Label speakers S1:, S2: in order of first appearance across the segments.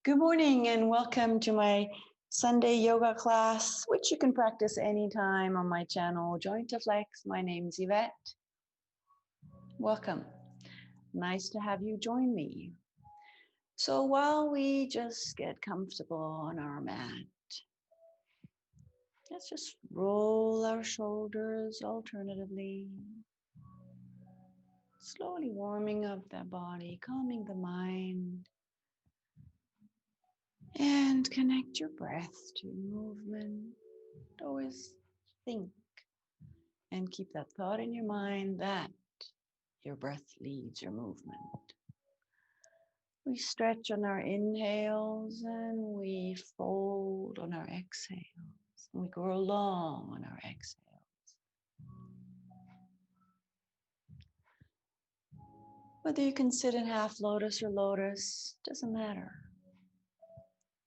S1: Good morning and welcome to my Sunday yoga class, which you can practice anytime on my channel, Joint to Flex. My name's Yvette. Welcome. Nice to have you join me. So while we just get comfortable on our mat, let's just roll our shoulders alternatively. Slowly warming up that body, calming the mind. And connect your breath to movement. Always think and keep that thought in your mind that your breath leads your movement. We stretch on our inhales and we fold on our exhales. And we grow long on our exhales. Whether you can sit in half lotus or lotus, doesn't matter.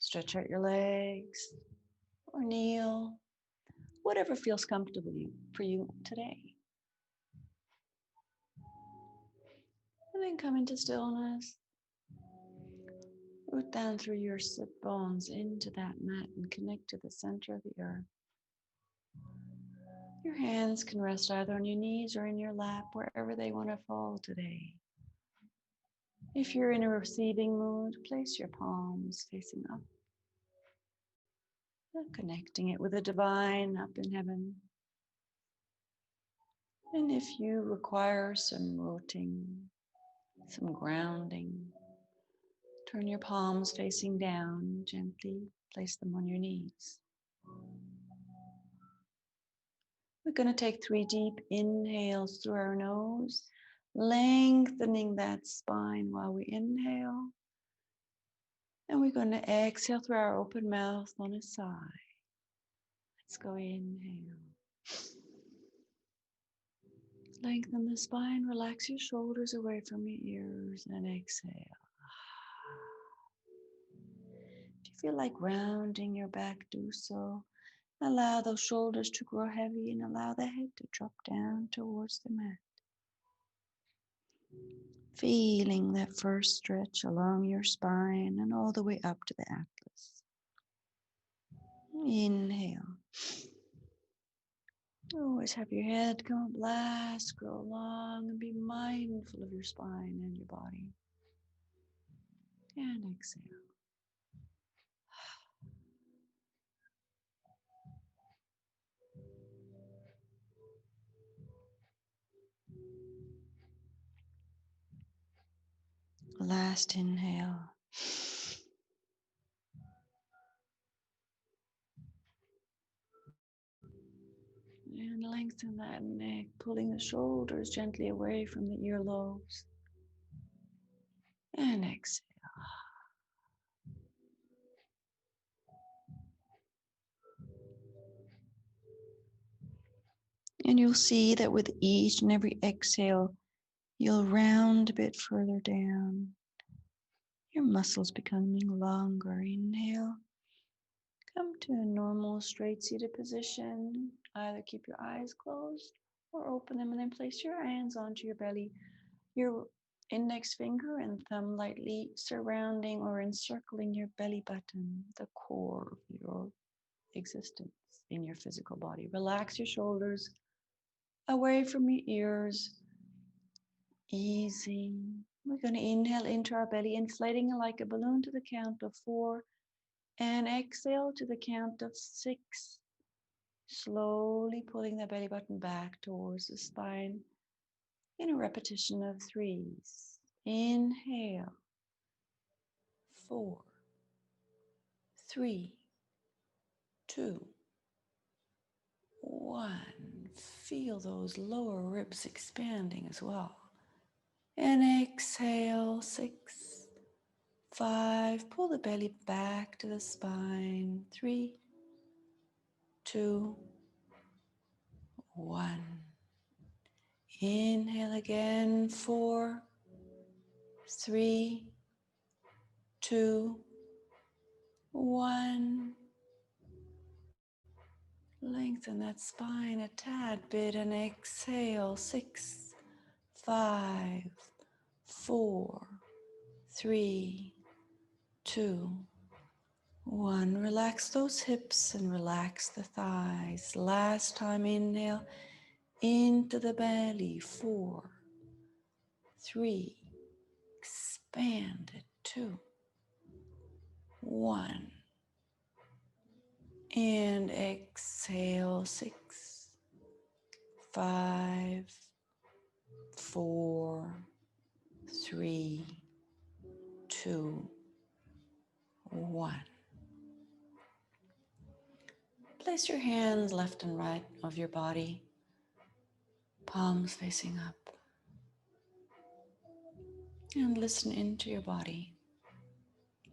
S1: Stretch out your legs or kneel, whatever feels comfortable for you today. And then come into stillness. Root down through your sit bones into that mat and connect to the center of the earth. Your hands can rest either on your knees or in your lap, wherever they want to fall today. If you're in a receiving mood, place your palms facing up, connecting it with the divine up in heaven. And if you require some rooting, some grounding, turn your palms facing down, gently place them on your knees. We're going to take 3 deep inhales through our nose, lengthening that spine while we inhale. And we're going to exhale through our open mouth on a sigh. Let's go inhale. Lengthen the spine, relax your shoulders away from your ears, and exhale. If you feel like rounding your back, do so. Allow those shoulders to grow heavy and allow the head to drop down towards the mat. Feeling that first stretch along your spine and all the way up to the atlas. Inhale. Always have your head come up last, grow long, and be mindful of your spine and your body. And exhale. Last inhale. And lengthen that neck, pulling the shoulders gently away from the earlobes. And exhale. And you'll see that with each and every exhale, you'll round a bit further down. Your muscles becoming longer. Inhale. Come to a normal straight seated position. Either keep your eyes closed or open them and then place your hands onto your belly. Your index finger and thumb lightly surrounding or encircling your belly button, the core of your existence in your physical body. Relax your shoulders away from your ears. Easy. We're going to inhale into our belly, inflating like a balloon to the count of 4. And exhale to the count of 6. Slowly pulling the belly button back towards the spine in a repetition of 3s. Inhale. 4, 3, 2, 1. Feel those lower ribs expanding as well. And exhale. 6, 5. Pull the belly back to the spine. 3, 2, 1. Inhale again. 4, 3, 2, 1. Lengthen that spine a tad bit and exhale. 6, 5, 4, 3, 2, 1, relax those hips and relax the thighs. Last time, inhale into the belly. 4, 3, expand it. 2, 1, and exhale. 6, 5, 4, 3, 2, 1. Place your hands left and right of your body, palms facing up, and listen into your body.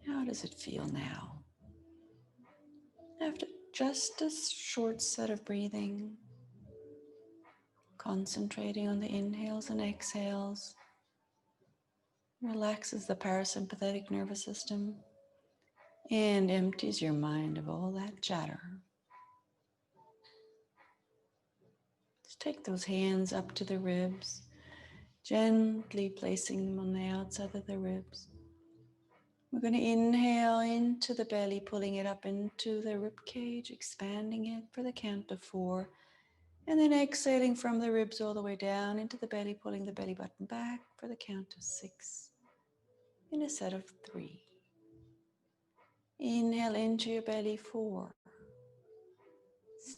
S1: How does it feel now? After just a short set of breathing, concentrating on the inhales and exhales, relaxes the parasympathetic nervous system and empties your mind of all that chatter. Just take those hands up to the ribs, gently placing them on the outside of the ribs. We're going to inhale into the belly, pulling it up into the rib cage, expanding it for the count of 4. And then exhaling from the ribs all the way down into the belly, pulling the belly button back for the count of 6 in a set of 3. Inhale into your belly, 4,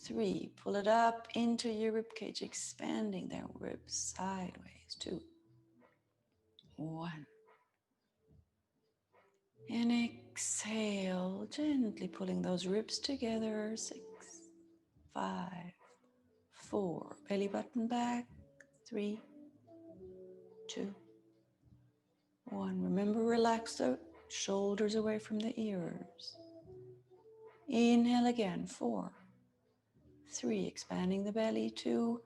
S1: 3. Pull it up into your rib cage, expanding their ribs sideways. 2, 1. And exhale, gently pulling those ribs together. 6, 5, 4. Belly button back. 3, 2, 1. Remember, relax the shoulders away from the ears. Inhale again. 4, 3. Expanding the belly. 2.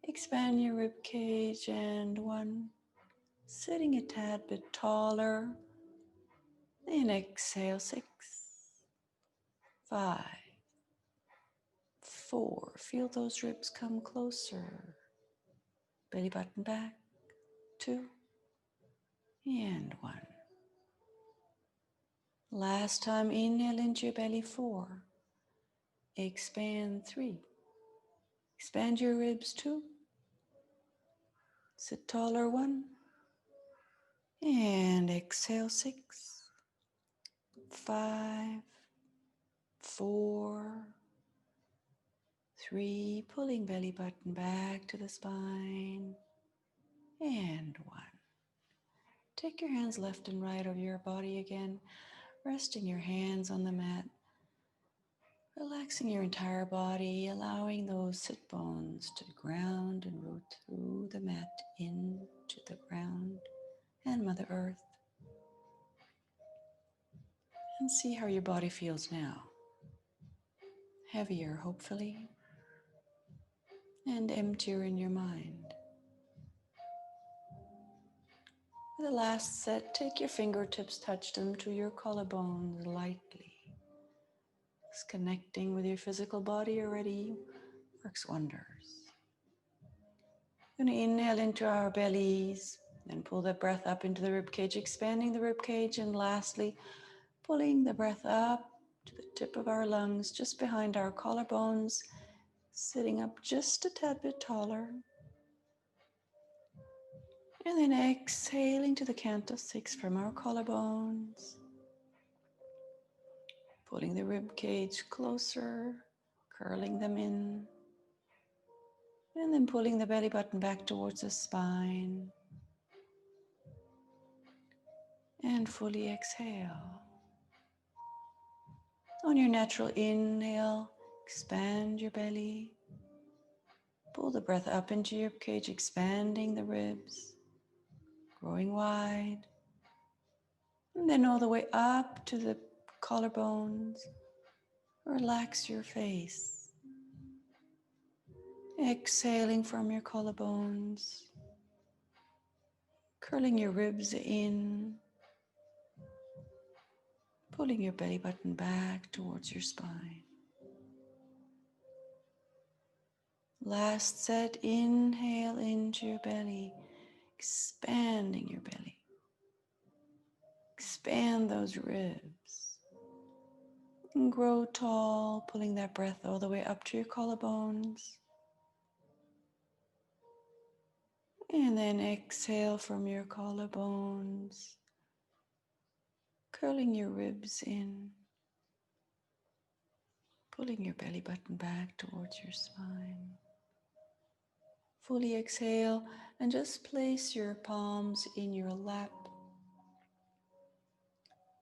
S1: Expand your rib cage. And 1. Sitting a tad bit taller. And exhale. 6, 5, 4. Feel those ribs come closer. Belly button back. 2 and 1. Last time, inhale into your belly. 4. Expand. 3. Expand your ribs. 2. Sit taller. 1. And exhale. 6, 5, 4, 3. Pulling belly button back to the spine. And 1. Take your hands left and right over your body again, resting your hands on the mat. Relaxing your entire body, allowing those sit bones to ground and root through the mat into the ground and Mother Earth. And see how your body feels now. Heavier, hopefully, and emptier in your mind. For the last set, take your fingertips, touch them to your collarbones lightly. Just connecting with your physical body already works wonders. We're going to inhale into our bellies, then pull the breath up into the rib cage, expanding the rib cage, and lastly, pulling the breath up to the tip of our lungs, just behind our collarbones, sitting up just a tad bit taller. And then exhaling to the count of 6 from our collarbones, pulling the rib cage closer, curling them in. And then pulling the belly button back towards the spine. And fully exhale. On your natural inhale, expand your belly. Pull the breath up into your cage, expanding the ribs, growing wide. And then all the way up to the collarbones. Relax your face. Exhaling from your collarbones, curling your ribs in, pulling your belly button back towards your spine. Last set, inhale into your belly, expanding your belly. Expand those ribs. And grow tall, pulling that breath all the way up to your collarbones. And then exhale from your collarbones, curling your ribs in, pulling your belly button back towards your spine. Fully exhale and just place your palms in your lap,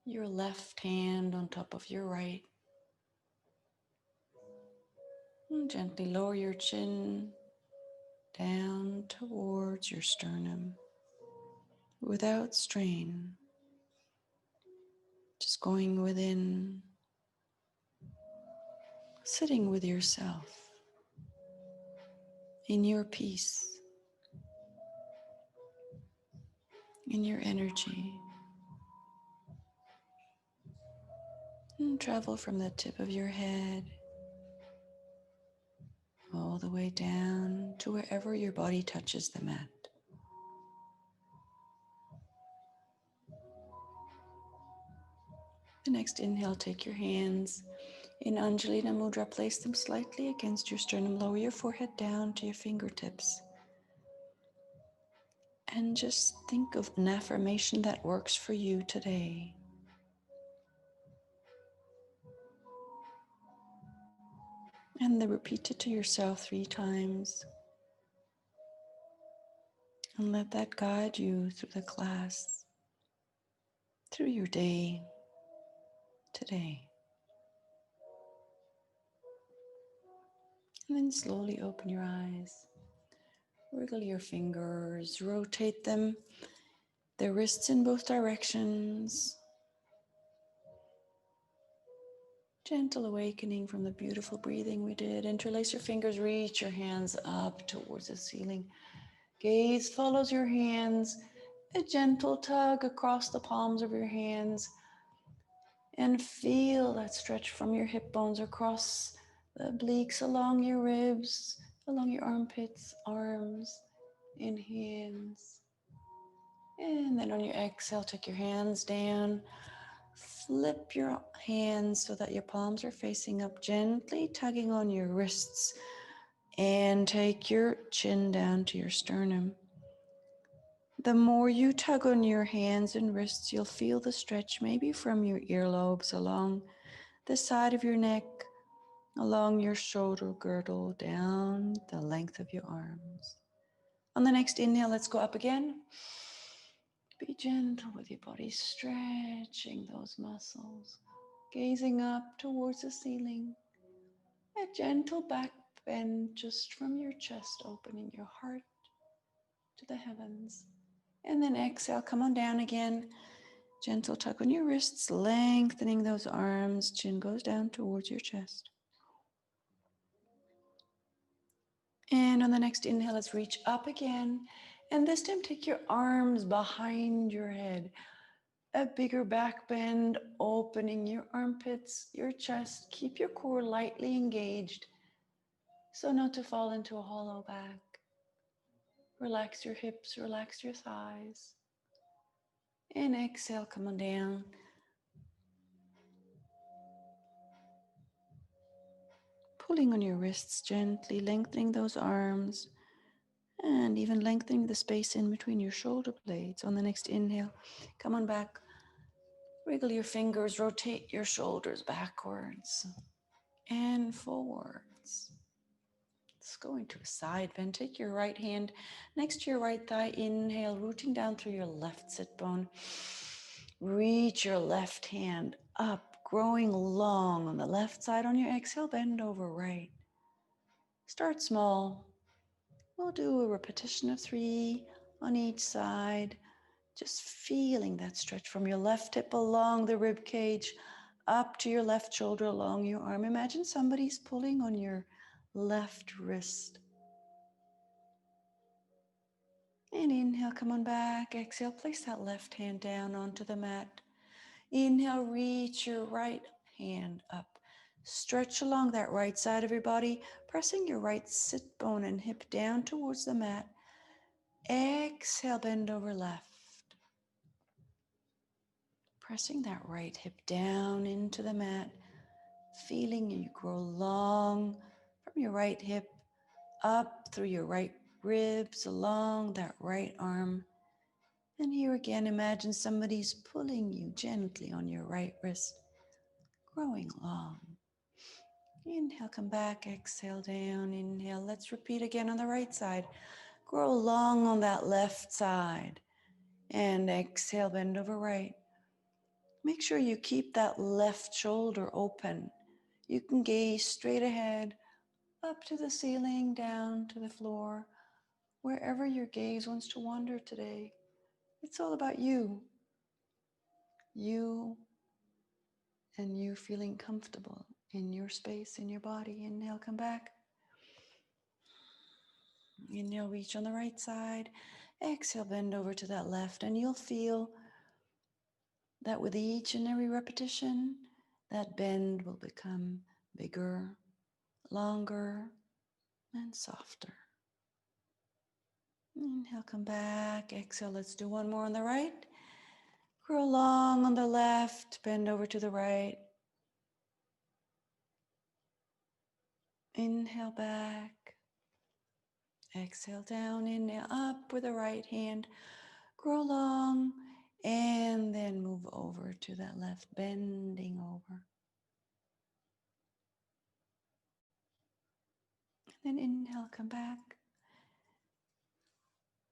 S1: your left hand on top of your right. And gently lower your chin down towards your sternum without strain. Just going within, sitting with yourself in your peace, in your energy. And travel from the tip of your head all the way down to wherever your body touches the mat. The next inhale, take your hands in Anjalina Mudra, place them slightly against your sternum, lower your forehead down to your fingertips. And just think of an affirmation that works for you today. And then repeat it to yourself 3 times. And let that guide you through the class, through your day today. And then slowly open your eyes. Wiggle your fingers, rotate them, the wrists in both directions. Gentle awakening from the beautiful breathing we did. Interlace your fingers, reach your hands up towards the ceiling. Gaze follows your hands, a gentle tug across the palms of your hands. And feel that stretch from your hip bones across the obliques, along your ribs, along your armpits, arms, and hands. And then on your exhale, take your hands down. Flip your hands so that your palms are facing up, gently tugging on your wrists. And take your chin down to your sternum. The more you tug on your hands and wrists, you'll feel the stretch maybe from your earlobes along the side of your neck, along your shoulder girdle, down the length of your arms. On the next inhale, let's go up again. Be gentle with your body, stretching those muscles, gazing up towards the ceiling. A gentle back bend just from your chest, opening your heart to the heavens. And then exhale, come on down again. Gentle tug on your wrists, lengthening those arms. Chin goes down towards your chest. And on the next inhale, let's reach up again. And this time, take your arms behind your head. A bigger back bend, opening your armpits, your chest. Keep your core lightly engaged so not to fall into a hollow back. Relax your hips, relax your thighs. And exhale, come on down. Pulling on your wrists gently, lengthening those arms, and even lengthening the space in between your shoulder blades. On the next inhale, come on back. Wiggle your fingers, rotate your shoulders backwards and forwards. Let's go into a side bend. Take your right hand next to your right thigh. Inhale, rooting down through your left sit bone. Reach your left hand up, growing long on the left side. On your exhale, bend over right. Start small. We'll do a repetition of 3 on each side. Just feeling that stretch from your left hip along the rib cage, up to your left shoulder, along your arm. Imagine somebody's pulling on your left wrist. And inhale, come on back. Exhale, place that left hand down onto the mat. Inhale, reach your right hand up. Stretch along that right side of your body, pressing your right sit bone and hip down towards the mat. Exhale, bend over left. Pressing that right hip down into the mat. feeling you grow long from your right hip up through your right ribs, along that right arm. And here again, imagine somebody's pulling you gently on your right wrist, growing long. Inhale, come back, exhale down, inhale. Let's repeat again on the right side. Grow long on that left side. And exhale, bend over right. Make sure you keep that left shoulder open. You can gaze straight ahead, up to the ceiling, down to the floor, wherever your gaze wants to wander today. It's all about you. You and you feeling comfortable in your space, in your body. Inhale, come back. Inhale, reach on the right side. Exhale, bend over to that left, and you'll feel that with each and every repetition, that bend will become bigger, longer, and softer. Inhale, come back. Exhale, let's do one more on the right. Grow long on the left, bend over to the right. Inhale back. Exhale down, inhale up with the right hand. Grow long and then move over to that left, bending over. And then inhale, come back.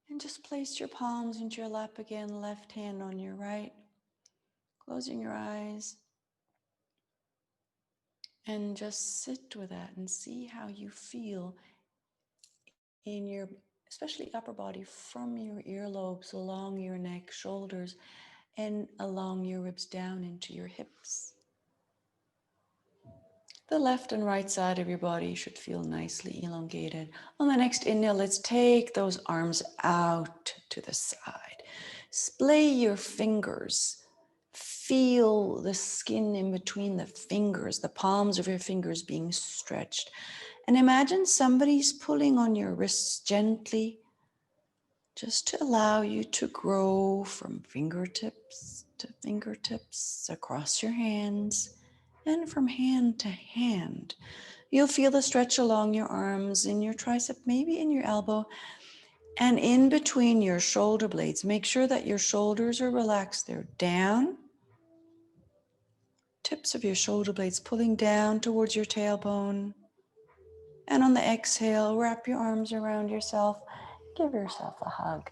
S1: And just place your palms into your lap again, left hand on your right. Closing your eyes. And just sit with that and see how you feel in your, especially upper body, from your earlobes, along your neck, shoulders, and along your ribs down into your hips. The left and right side of your body should feel nicely elongated. On the next inhale, let's take those arms out to the side. Splay your fingers. Feel the skin in between the fingers, the palms of your fingers being stretched. And imagine somebody's pulling on your wrists gently, just to allow you to grow from fingertips to fingertips, across your hands, and from hand to hand. You'll feel the stretch along your arms, in your tricep, maybe in your elbow, and in between your shoulder blades. Make sure that your shoulders are relaxed. They're down. Tips of your shoulder blades pulling down towards your tailbone. And on the exhale, wrap your arms around yourself. Give yourself a hug.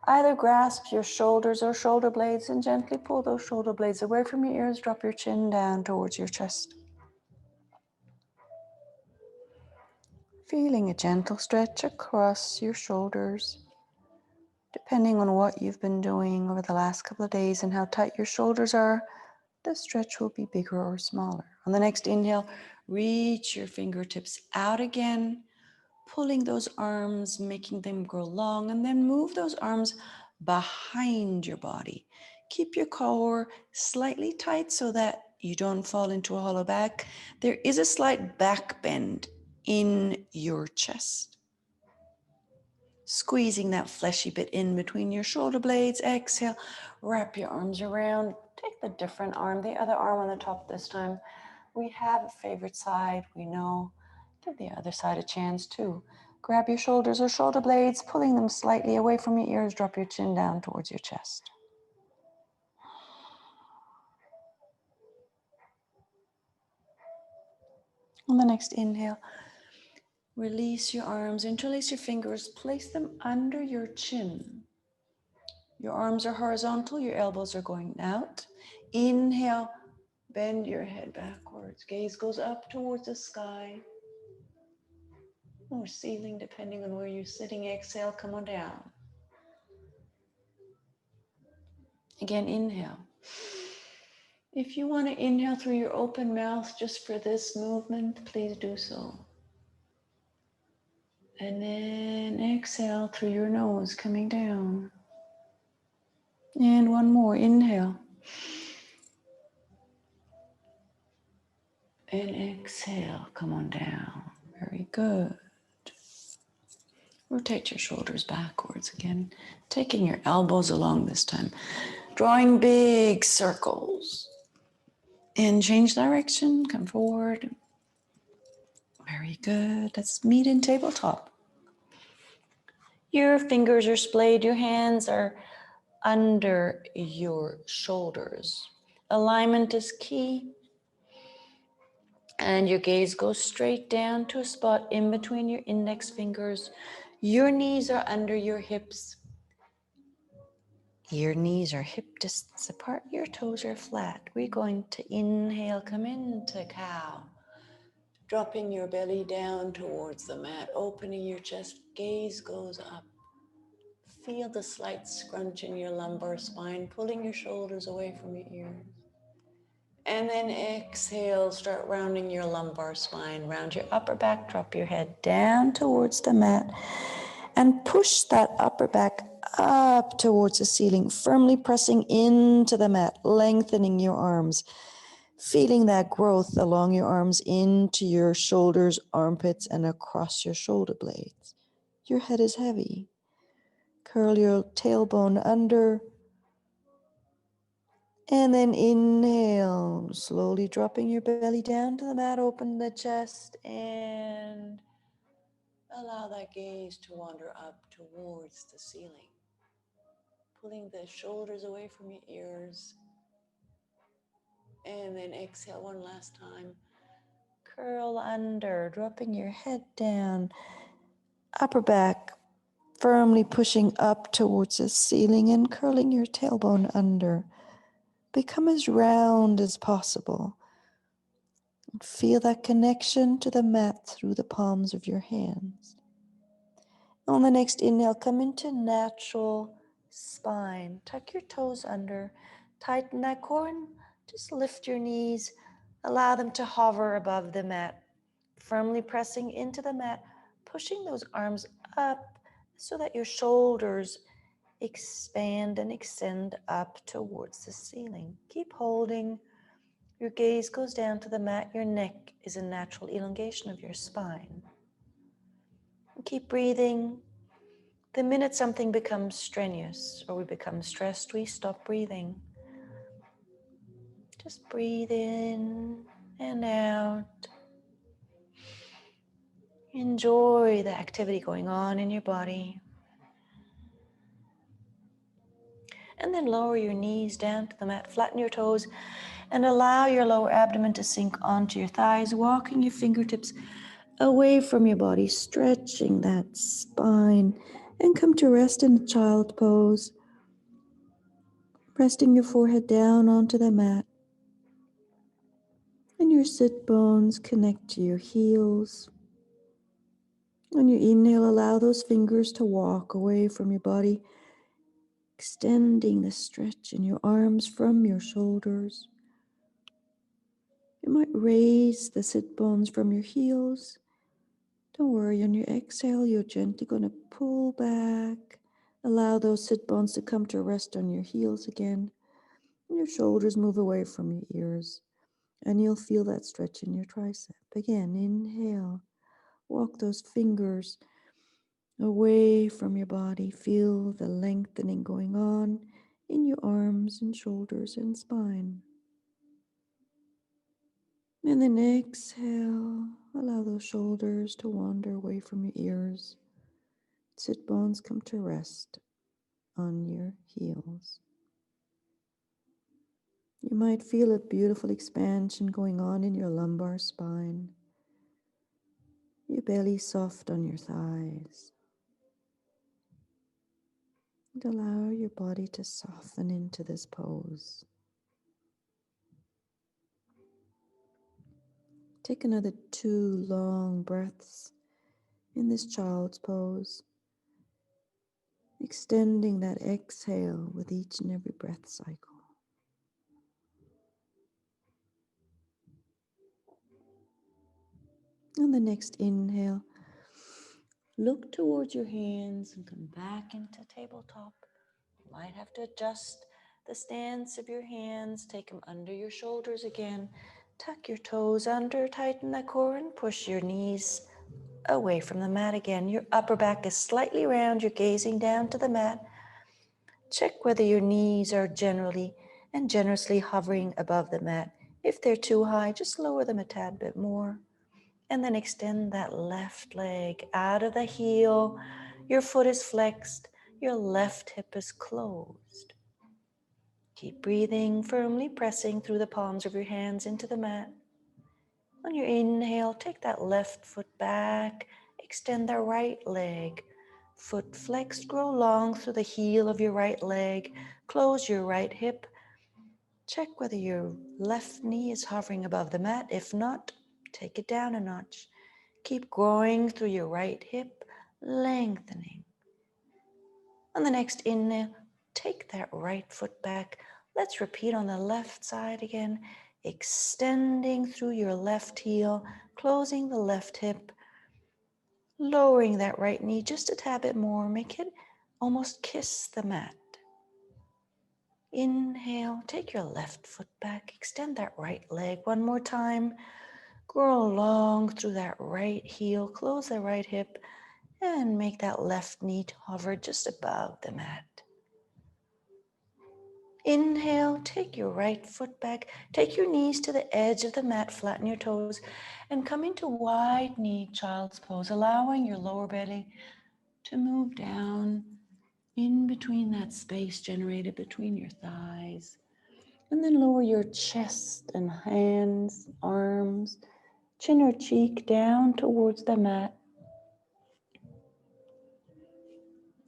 S1: Either grasp your shoulders or shoulder blades and gently pull those shoulder blades away from your ears. Drop your chin down towards your chest. Feeling a gentle stretch across your shoulders. Depending on what you've been doing over the last couple of days and how tight your shoulders are, the stretch will be bigger or smaller. On the next inhale, reach your fingertips out again, pulling those arms, making them grow long, and then move those arms behind your body. Keep your core slightly tight so that you don't fall into a hollow back. There is a slight back bend in your chest. Squeezing that fleshy bit in between your shoulder blades. Exhale, wrap your arms around. Take the different arm, the other arm on the top this time. We have a favorite side, we know. Give the other side a chance too. Grab your shoulders or shoulder blades, pulling them slightly away from your ears. Drop your chin down towards your chest. On the next inhale, release your arms, interlace your fingers, place them under your chin. Your arms are horizontal, your elbows are going out. Inhale, bend your head backwards. Gaze goes up towards the sky or ceiling, depending on where you're sitting. Exhale, come on down. Again, inhale. If you want to inhale through your open mouth just for this movement, please do so. And then exhale through your nose, coming down. And one more, inhale. And exhale, come on down. Very good. Rotate your shoulders backwards again, taking your elbows along this time, drawing big circles. And change direction, come forward. Very good. Let's meet in tabletop. Your fingers are splayed, your hands are under your shoulders. Alignment is key. And your gaze goes straight down to a spot in between your index fingers. Your knees are under your hips. Your knees are hip distance apart. Your toes are flat. We're going to inhale, come into cow. Dropping your belly down towards the mat, opening your chest, gaze goes up. Feel the slight scrunch in your lumbar spine, pulling your shoulders away from your ears. And then exhale, start rounding your lumbar spine, round your upper back, drop your head down towards the mat, and push that upper back up towards the ceiling, firmly pressing into the mat, lengthening your arms, feeling that growth along your arms into your shoulders, armpits, and across your shoulder blades. Your head is heavy. Curl your tailbone under. And then inhale, slowly dropping your belly down to the mat, open the chest, and allow that gaze to wander up towards the ceiling. Pulling the shoulders away from your ears. And then exhale one last time. Curl under, dropping your head down, upper back firmly pushing up towards the ceiling and curling your tailbone under. Become as round as possible. Feel that connection to the mat through the palms of your hands. On the next inhale, come into natural spine. Tuck your toes under, tighten that core, and just lift your knees. Allow them to hover above the mat, firmly pressing into the mat, pushing those arms up so that your shoulders expand and extend up towards the ceiling. Keep holding. Your gaze goes down to the mat. Your neck is a natural elongation of your spine. And keep breathing. The minute something becomes strenuous or we become stressed, we stop breathing. Just breathe in and out. Enjoy the activity going on in your body. And then lower your knees down to the mat, flatten your toes, and allow your lower abdomen to sink onto your thighs, walking your fingertips away from your body, stretching that spine, and come to rest in a child pose, resting your forehead down onto the mat, and your sit bones connect to your heels. When you inhale, allow those fingers to walk away from your body, extending the stretch in your arms from your shoulders. You might raise the sit bones from your heels. Don't worry, on your exhale, you're gently going to pull back. Allow those sit bones to come to rest on your heels again. And your shoulders move away from your ears. And you'll feel that stretch in your tricep. Again, inhale. Walk those fingers away from your body. Feel the lengthening going on in your arms and shoulders and spine. And then exhale, allow those shoulders to wander away from your ears. Sit bones come to rest on your heels. You might feel a beautiful expansion going on in your lumbar spine. Your belly soft on your thighs. And allow your body to soften into this pose. Take another 2 long breaths in this child's pose, extending that exhale with each and every breath cycle. On the next inhale, look towards your hands and come back into tabletop. You might have to adjust the stance of your hands, take them under your shoulders again. Tuck your toes under, tighten the core, and push your knees away from the mat again. Your upper back is slightly round. You're gazing down to the mat. Check whether your knees are generally and generously hovering above the mat.
S2: If they're too high, just lower them a tad bit more. And then extend that left leg out of the heel. Your foot is flexed. Your left hip is closed. Keep breathing, firmly pressing through the palms of your hands into the mat. On your inhale, take that left foot back. Extend the right leg. Foot flexed, grow long through the heel of your right leg. Close your right hip. Check whether your left knee is hovering above the mat. If not, take it down a notch. Keep growing through your right hip, lengthening. On the next inhale, take that right foot back. Let's repeat on the left side again. Extending through your left heel, closing the left hip, lowering that right knee just a tad bit more. Make it almost kiss the mat. Inhale, take your left foot back. Extend that right leg one more time. Grow long through that right heel, close the right hip, and make that left knee hover just above the mat. Inhale, take your right foot back, take your knees to the edge of the mat, flatten your toes, and come into wide knee child's pose, allowing your lower belly to move down in between that space generated between your thighs. And then lower your chest and hands, arms, chin or cheek down towards the mat.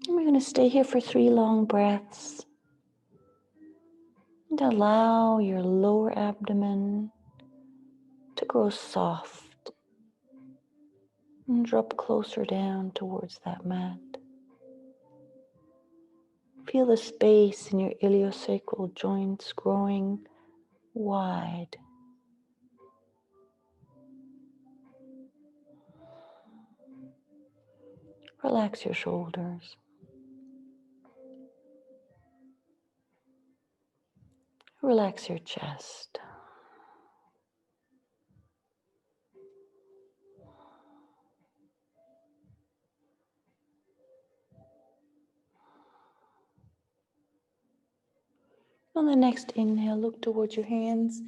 S2: And we're going to stay here for 3 long breaths. And allow your lower abdomen to grow soft and drop closer down towards that mat. Feel the space in your iliosacral joints growing wide. Relax your shoulders. Relax your chest. On the next inhale, look towards your hands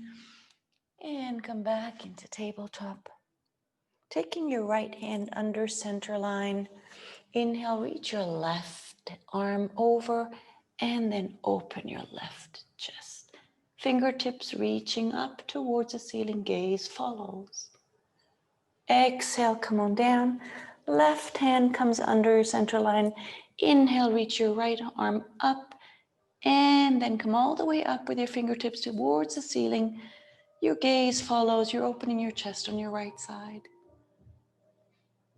S2: and come back into tabletop. Taking your right hand under center line, inhale, reach your left arm over and then open your left chest. Fingertips reaching up towards the ceiling, gaze follows. Exhale, come on down. Left hand comes under your center line. Inhale, reach your right arm up and then come all the way up with your fingertips towards the ceiling. Your gaze follows. You're opening your chest on your right side.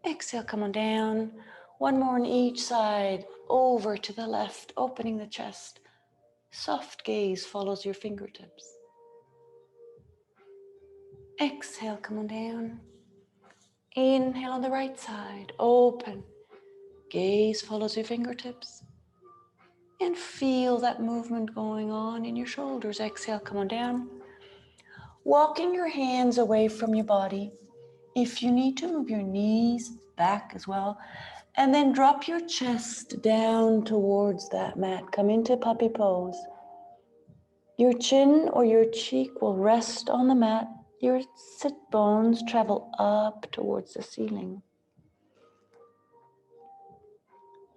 S2: Exhale, come on down. One more on each side. Over to the left, opening the chest. Soft gaze follows your fingertips. Exhale, come on down. Inhale on the right side, open. Gaze follows your fingertips. And feel that movement going on in your shoulders. Exhale, come on down. Walking your hands away from your body. If you need to, move your knees back as well. And then drop your chest down towards that mat. Come into puppy pose. Your chin or your cheek will rest on the mat. Your sit bones travel up towards the ceiling.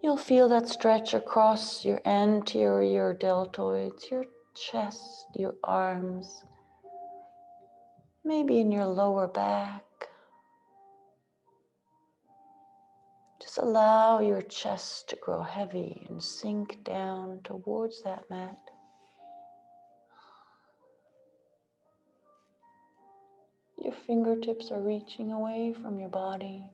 S2: You'll feel that stretch across your anterior deltoids, your chest, your arms, maybe in your lower back. Just allow your chest to grow heavy and sink down towards that mat. Your fingertips are reaching away from your body.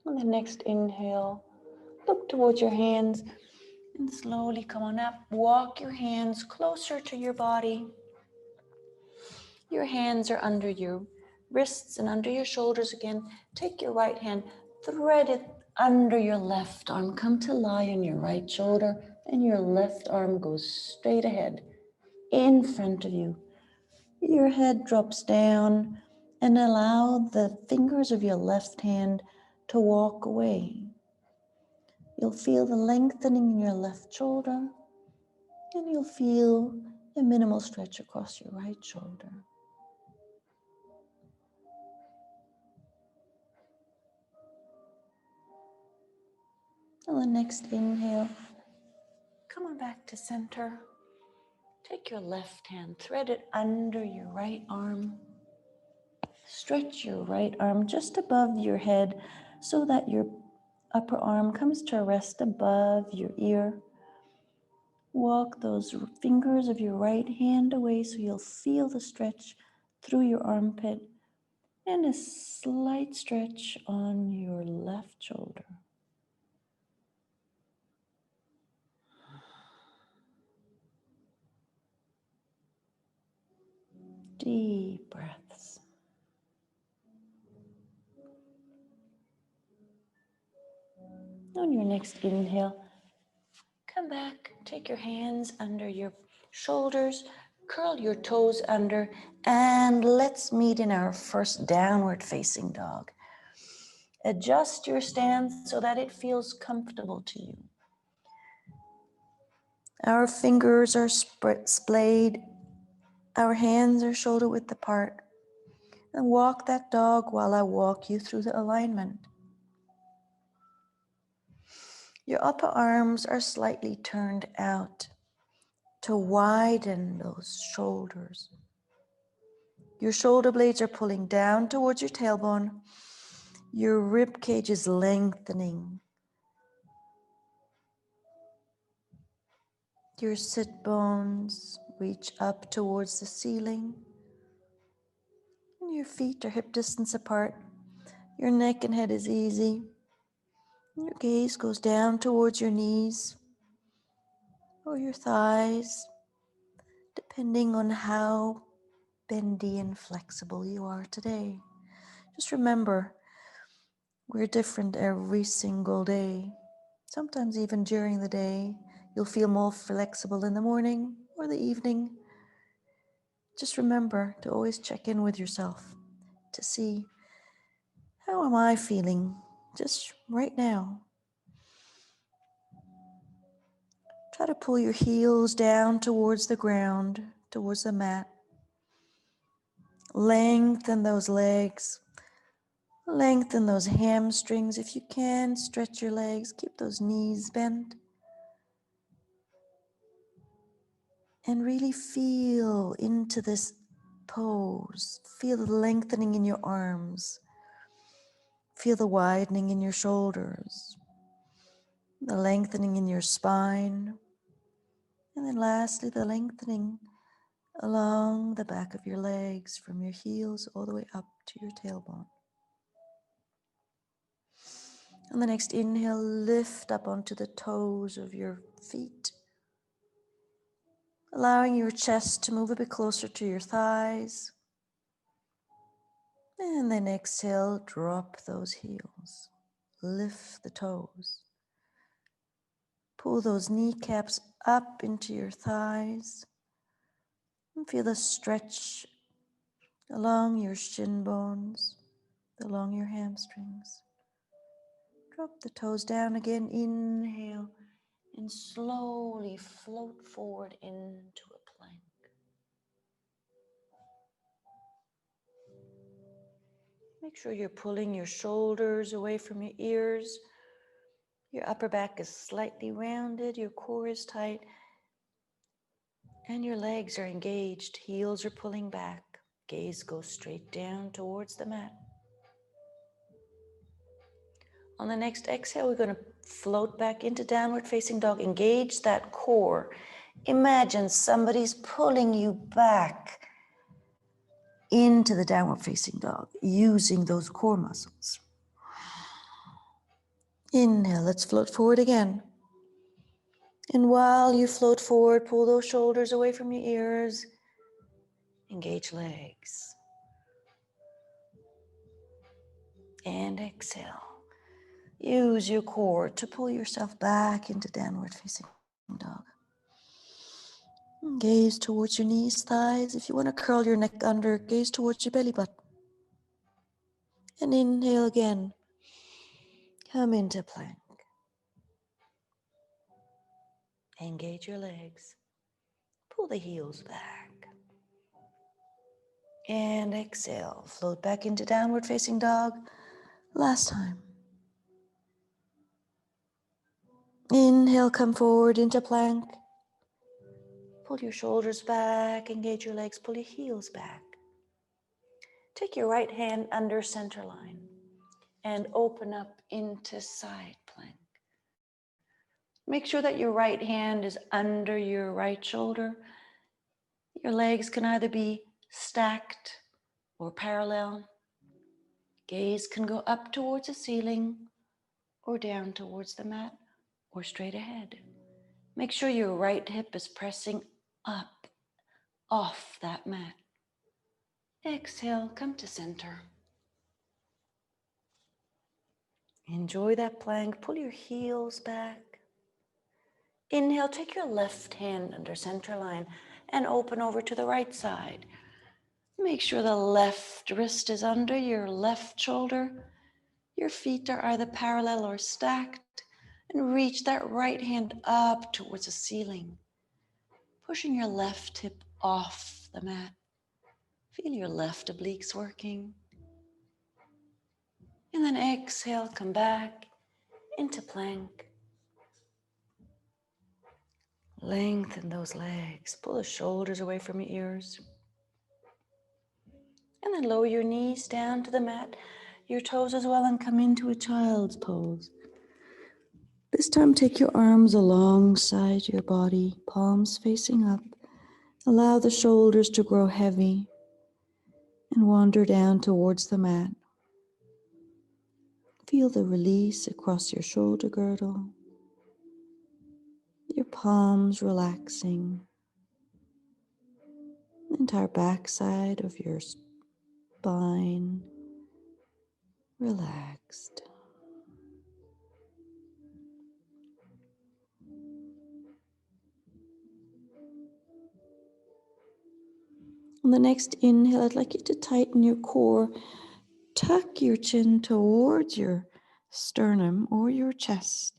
S2: On the next inhale, look towards your hands and slowly come on up. Walk your hands closer to your body. Your hands are under your wrists and under your shoulders again. Take your right hand, thread it under your left arm. Come to lie on your right shoulder and your left arm goes straight ahead in front of you. Your head drops down And allow the fingers of your left hand to walk away. You'll feel the lengthening in your left shoulder, and you'll feel a minimal stretch across your right shoulder. On the next inhale, come on back to center. Take your left hand, thread it under your right arm. Stretch your right arm just above your head so that your upper arm comes to rest above your ear. Walk those fingers of your right hand away so you'll feel the stretch through your armpit and a slight stretch on your left shoulder. Deep breaths. On your next inhale, come back, take your hands under your shoulders, curl your toes under, and let's meet in our first downward facing dog. Adjust your stance so that it feels comfortable to you. Our fingers are splayed, our hands are shoulder width apart, and walk that dog while I walk you through the alignment. Your upper arms are slightly turned out to widen those shoulders. Your shoulder blades are pulling down towards your tailbone. Your rib cage is lengthening. Your sit bones reach up towards the ceiling. And your feet are hip distance apart. Your neck and head is easy. Your gaze goes down towards your knees or your thighs, depending on how bendy and flexible you are today. Just remember, we're different every single day. Sometimes even during the day, you'll feel more flexible in the morning or the evening. Just remember to always check in with yourself to see, how am I feeling just right now? Try to pull your heels down towards the ground, towards the mat. Lengthen those legs. Lengthen those hamstrings. If you can, stretch your legs. Keep those knees bent. And really feel into this pose. Feel the lengthening in your arms. Feel the widening in your shoulders. The lengthening in your spine. And then lastly, the lengthening along the back of your legs from your heels all the way up to your tailbone. On the next inhale, lift up onto the toes of your feet, allowing your chest to move a bit closer to your thighs. And then exhale, drop those heels, lift the toes. Pull those kneecaps up into your thighs and feel the stretch along your shin bones, along your hamstrings. Drop the toes down again, inhale, and slowly float forward into a plank. Make sure you're pulling your shoulders away from your ears. Your upper back is slightly rounded, your core is tight, and your legs are engaged. Heels are pulling back. Gaze goes straight down towards the mat. On the next exhale, we're going to float back into downward facing dog. Engage that core. Imagine somebody's pulling you back into the downward facing dog using those core muscles. Inhale, let's float forward again. And while you float forward, pull those shoulders away from your ears. Engage legs. And exhale. Use your core to pull yourself back into downward facing dog. Gaze towards your knees, thighs. If you want to curl your neck under, gaze towards your belly button. And inhale again. Come into plank. Engage your legs. Pull the heels back. And exhale. Float back into downward facing dog. Last time. Inhale, come forward into plank. Pull your shoulders back. Engage your legs. Pull your heels back. Take your right hand under center line and open up into side plank. Make sure that your right hand is under your right shoulder. Your legs can either be stacked or parallel. Gaze can go up towards the ceiling or down towards the mat or straight ahead. Make sure your right hip is pressing up off that mat. Exhale, come to center. Enjoy that plank. Pull your heels back. Inhale, take your left hand under center line and open over to the right side. Make sure the left wrist is under your left shoulder. Your feet are either parallel or stacked. And reach that right hand up towards the ceiling, pushing your left hip off the mat. Feel your left obliques working. And then exhale, come back into plank. Lengthen those legs. Pull the shoulders away from your ears. And then lower your knees down to the mat, your toes as well, and come into a child's pose. This time take your arms alongside your body, palms facing up. Allow the shoulders to grow heavy and wander down towards the mat. Feel the release across your shoulder girdle, your palms relaxing, the entire backside of your spine relaxed. On the next inhale, I'd like you to tighten your core. Tuck your chin towards your sternum or your chest,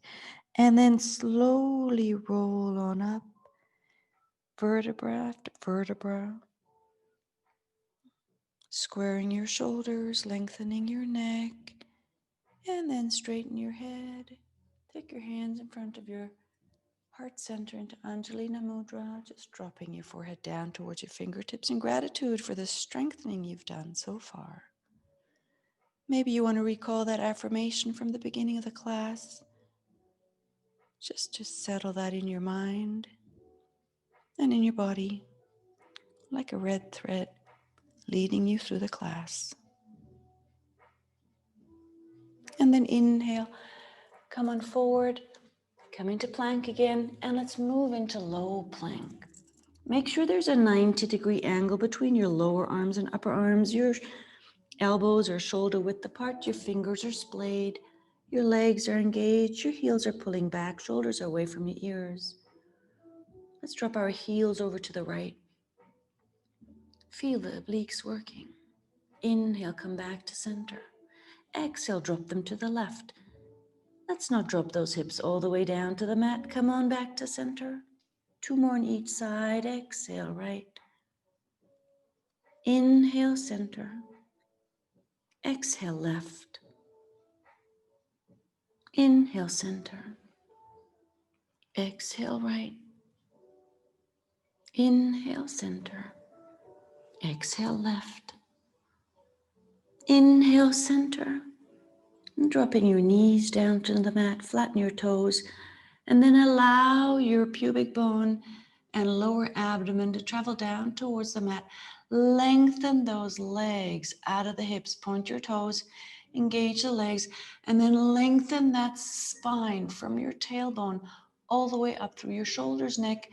S2: and then slowly roll on up, vertebra after vertebra, squaring your shoulders, lengthening your neck, and then straighten your head. Take your hands in front of your heart center into Anjalina Mudra, just dropping your forehead down towards your fingertips in gratitude for the strengthening you've done so far. Maybe you want to recall that affirmation from the beginning of the class. Just settle that in your mind and in your body like a red thread leading you through the class. And then inhale, come on forward, come into plank again, and let's move into low plank. Make sure there's a 90-degree angle between your lower arms and upper arms. Your elbows are shoulder width apart, your fingers are splayed, your legs are engaged, your heels are pulling back, shoulders are away from your ears. Let's drop our heels over to the right. Feel the obliques working. Inhale, come back to center. Exhale, drop them to the left. Let's not drop those hips all the way down to the mat. Come on back to center. 2 more on each side. Exhale, right. Inhale, center. Exhale, left. Inhale, center. Exhale, right. Inhale, center. Exhale, left. Inhale, center. And dropping your knees down to the mat, flatten your toes, and then allow your pubic bone and lower abdomen to travel down towards the mat. Lengthen those legs out of the hips, point your toes, engage the legs, and then lengthen that spine from your tailbone all the way up through your shoulders, neck,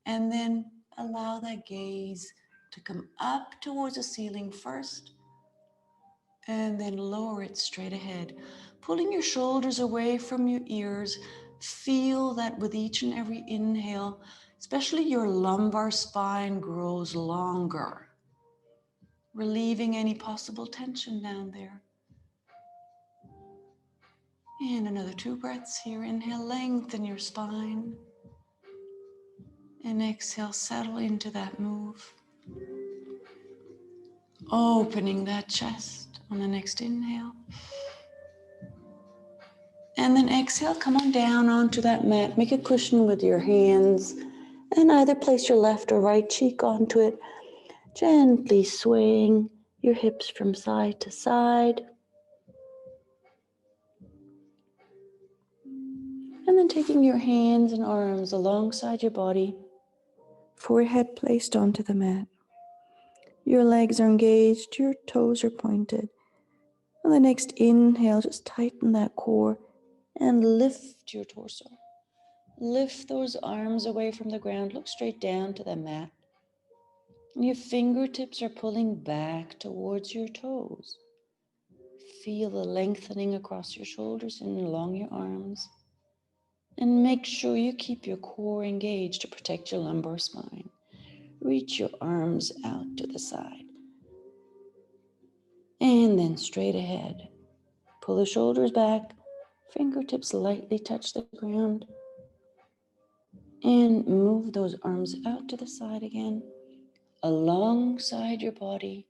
S2: and then allow that gaze to come up towards the ceiling first, and then lower it straight ahead. Pulling your shoulders away from your ears, feel that with each and every inhale, especially your lumbar spine grows longer, relieving any possible tension down there.
S1: And another 2 breaths here. Inhale, lengthen your spine. And exhale, settle into that move. Opening that chest on the next inhale. And then exhale, come on down onto that mat. Make a cushion with your hands and either place your left or right cheek onto it, gently swaying your hips from side to side. And then taking your hands and arms alongside your body, forehead placed onto the mat. Your legs are engaged, your toes are pointed. On the next inhale, just tighten that core and lift your torso. Lift those arms away from the ground. Look straight down to the mat. And your fingertips are pulling back towards your toes. Feel the lengthening across your shoulders and along your arms. And make sure you keep your core engaged to protect your lumbar spine. Reach your arms out to the side. And then straight ahead. Pull the shoulders back. Fingertips lightly touch the ground. And move those arms out to the side again, alongside your body,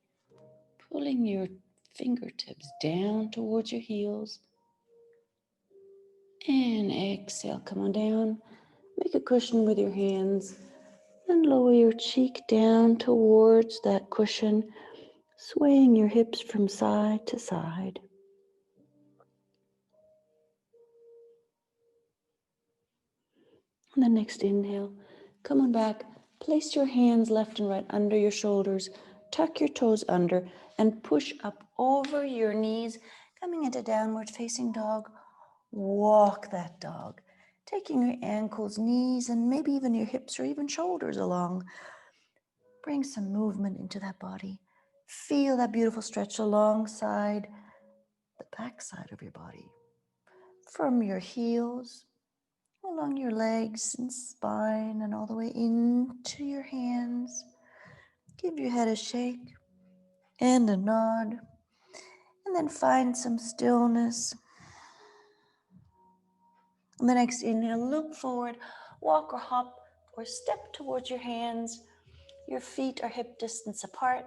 S1: pulling your fingertips down towards your heels. And exhale, come on down. Make a cushion with your hands and lower your cheek down towards that cushion, swaying your hips from side to side. On the next inhale, come on back. Place your hands left and right under your shoulders. Tuck your toes under and push up over your knees, coming into downward facing dog. Walk that dog, taking your ankles, knees, and maybe even your hips or even shoulders along. Bring some movement into that body. Feel that beautiful stretch alongside the back side of your body. From your heels, along your legs and spine, and all the way into your hands. Give your head a shake and a nod, and then find some stillness. On the next inhale, look forward, walk or hop or step towards your hands. Your feet are hip distance apart.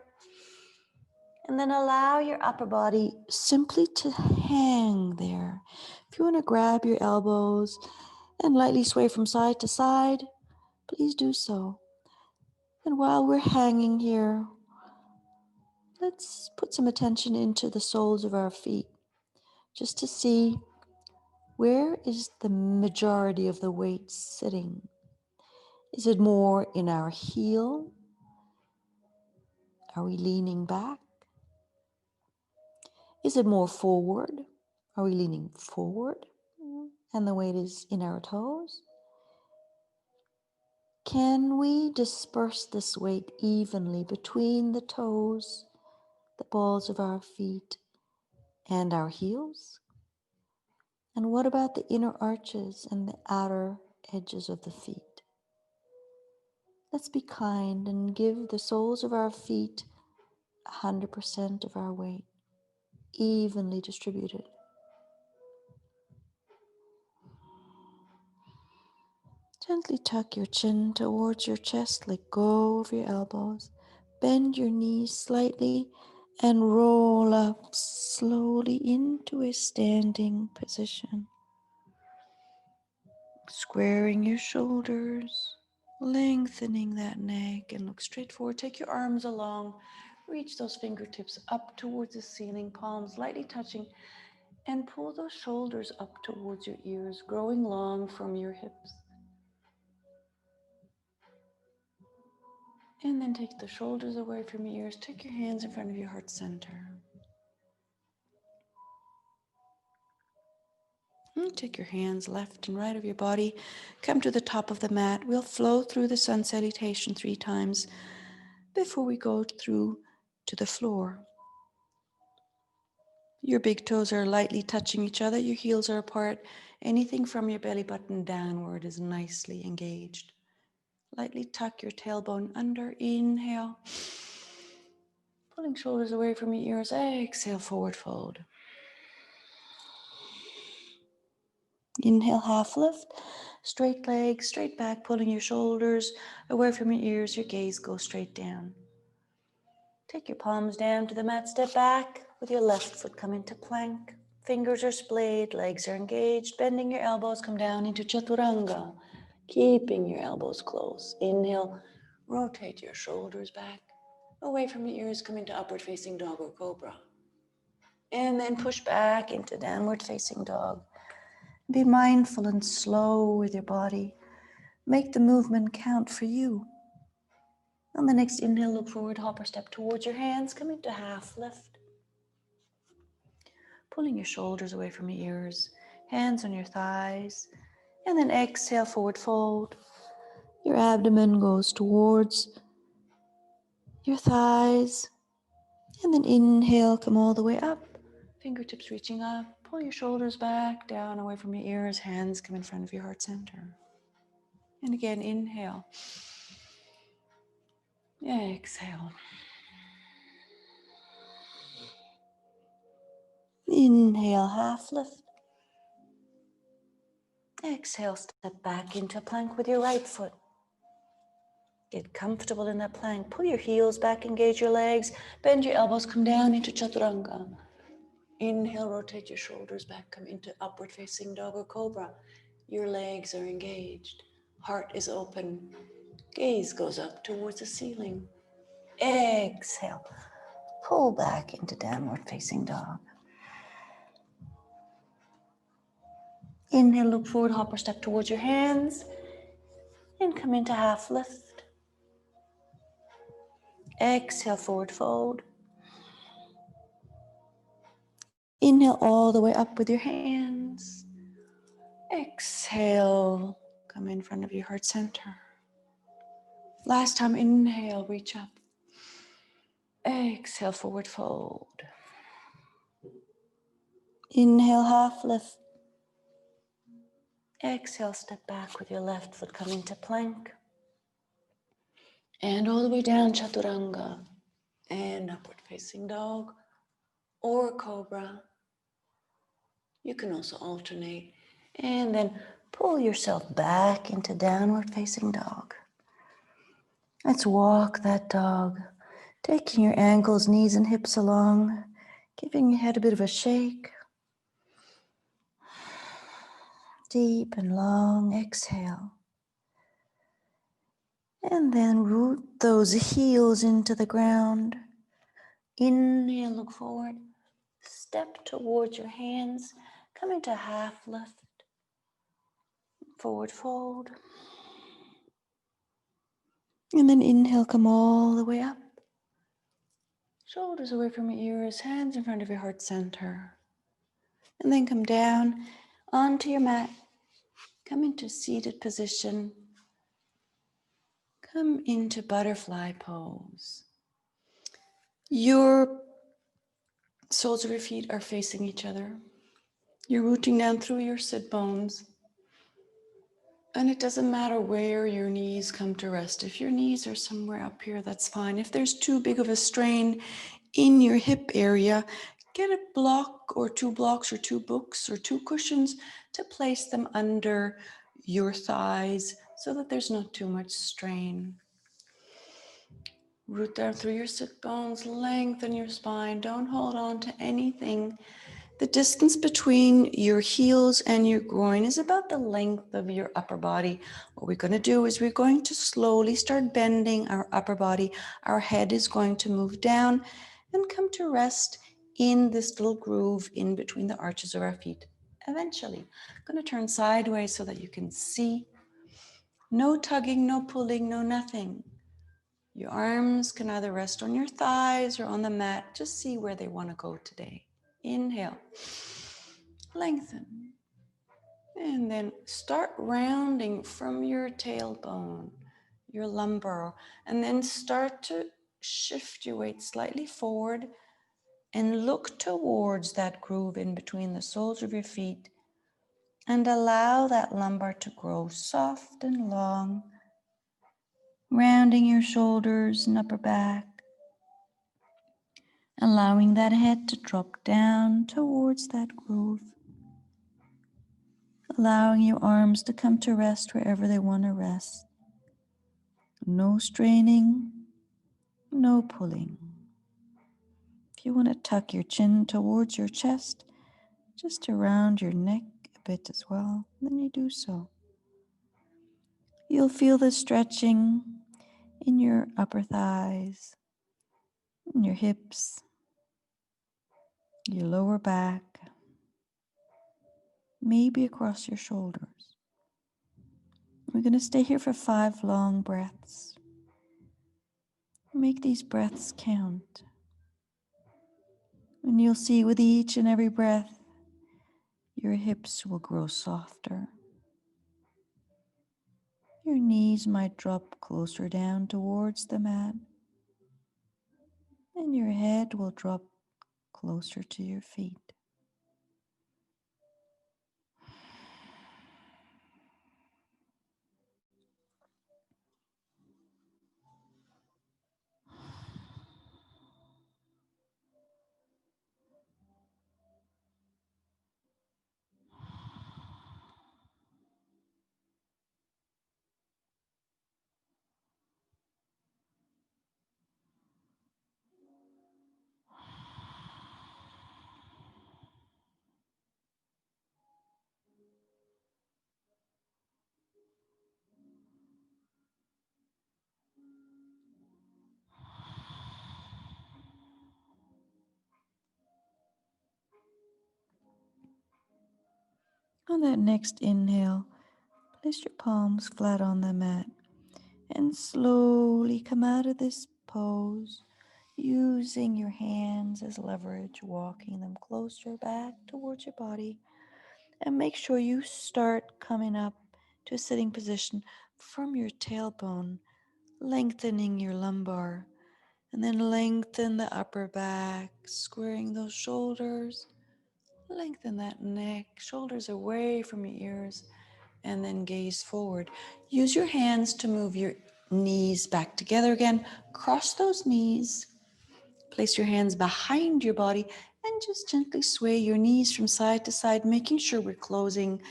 S1: And then allow your upper body simply to hang there. If you want to grab your elbows and lightly sway from side to side, please do so. And while we're hanging here, let's put some attention into the soles of our feet, just to see where is the majority of the weight sitting. Is it more in our heel? Are we leaning back? Is it more forward? Are we leaning forward? And the weight is in our toes? Can we disperse this weight evenly between the toes, the balls of our feet, and our heels? And what about the inner arches and the outer edges of the feet? Let's be kind and give the soles of our feet 100% of our weight, evenly distributed. Gently tuck your chin towards your chest, let go of your elbows, bend your knees slightly, and roll up slowly into a standing position. Squaring your shoulders, lengthening that neck, and look straight forward. Take your arms along, reach those fingertips up towards the ceiling, palms lightly touching, and pull those shoulders up towards your ears, growing long from your hips. And then take the shoulders away from your ears. Take your hands in front of your heart center. And take your hands left and right of your body. Come to the top of the mat. We'll flow through the sun salutation 3 times before we go through to the floor. Your big toes are lightly touching each other. Your heels are apart. Anything from your belly button downward is nicely engaged. Lightly tuck your tailbone under. Inhale. Pulling shoulders away from your ears. Exhale, forward fold.
S2: Inhale, half lift. Straight legs, straight back, pulling your shoulders away from your ears. Your gaze goes straight down. Take your palms down to the mat. Step back with your left foot. Come into plank. Fingers are splayed, legs are engaged. Bending your elbows, come down into chaturanga. Keeping your elbows close. Inhale, rotate your shoulders back. Away from your ears, come into upward facing dog or cobra. And then push back into downward facing dog. Be mindful and slow with your body. Make the movement count for you. On the next inhale, look forward, hop or step towards your hands. Come into half lift. Pulling your shoulders away from your ears, hands on your thighs. And then exhale, forward fold. Your abdomen goes towards your thighs. And then inhale, come all the way up. Fingertips reaching up. Pull your shoulders back, down, away from your ears. Hands come in front of your heart center. And again, inhale. Exhale. Inhale, half lift. Exhale, step back into plank with your right foot. Get comfortable in that plank. Pull your heels back, engage your legs. Bend your elbows, come down into chaturanga. Inhale, rotate your shoulders back, come into upward facing dog or cobra. Your legs are engaged. Heart is open. Gaze goes up towards the ceiling. Exhale. Pull back into downward facing dog. Inhale, look forward, hop or step towards your hands. And come into half lift. Exhale, forward fold. Inhale all the way up with your hands. Exhale, come in front of your heart center. Last time, inhale, reach up. Exhale, forward fold. Inhale, half lift. Exhale, step back with your left foot, come into plank. And all the way down, chaturanga. And upward facing dog or cobra. You can also alternate. And then pull yourself back into downward facing dog. Let's walk that dog, taking your ankles, knees, and hips along, giving your head a bit of a shake. Deep and long exhale. And then root those heels into the ground. Inhale, look forward. Step towards your hands. Come into half lift. Forward fold. And then inhale, come all the way up. Shoulders away from your ears, hands in front of your heart center. And then come down onto your mat. Come into seated position. Come into butterfly pose. Your soles of your feet are facing each other. You're rooting down through your sit bones. And it doesn't matter where your knees come to rest. If your knees are somewhere up here, that's fine. If there's too big of a strain in your hip area, get a block or 2 blocks or 2 books or 2 cushions to place them under your thighs so that there's not too much strain. Root down through your sit bones, lengthen your spine. Don't hold on to anything. The distance between your heels and your groin is about the length of your upper body. What we're going to do is we're going to slowly start bending our upper body. Our head is going to move down and come to rest in this little groove in between the arches of our feet. Eventually, I'm going to turn sideways so that you can see. No tugging, no pulling, no nothing. Your arms can either rest on your thighs or on the mat. Just see where they want to go today. Inhale, lengthen, and then start rounding from your tailbone, your lumbar, and then start to shift your weight slightly forward and look towards that groove in between the soles of your feet and allow that lumbar to grow soft and long, rounding your shoulders and upper back. Allowing that head to drop down towards that groove.
S1: allowing your arms to come to rest wherever they want to rest. No straining, no pulling. If you want to tuck your chin towards your chest, just around your neck a bit as well, then you do so. You'll feel the stretching in your upper thighs, in your hips, your lower back, maybe across your shoulders. We're going to stay here for 5 long breaths. Make these breaths count. And you'll see with each and every breath, your hips will grow softer. Your knees might drop closer down towards the mat. And your head will drop closer to your feet. On that next inhale, place your palms flat on the mat and slowly come out of this pose, using your hands as leverage, walking them closer back towards your body. And make sure you start coming up to a sitting position from your tailbone, lengthening your lumbar, and then lengthen the upper back, squaring those shoulders, lengthen that neck, shoulders away from your ears, and then gaze forward. Use your hands to move your knees back together again. Cross those knees. Place your hands behind your body and just gently sway your knees from side to side, making sure we're closing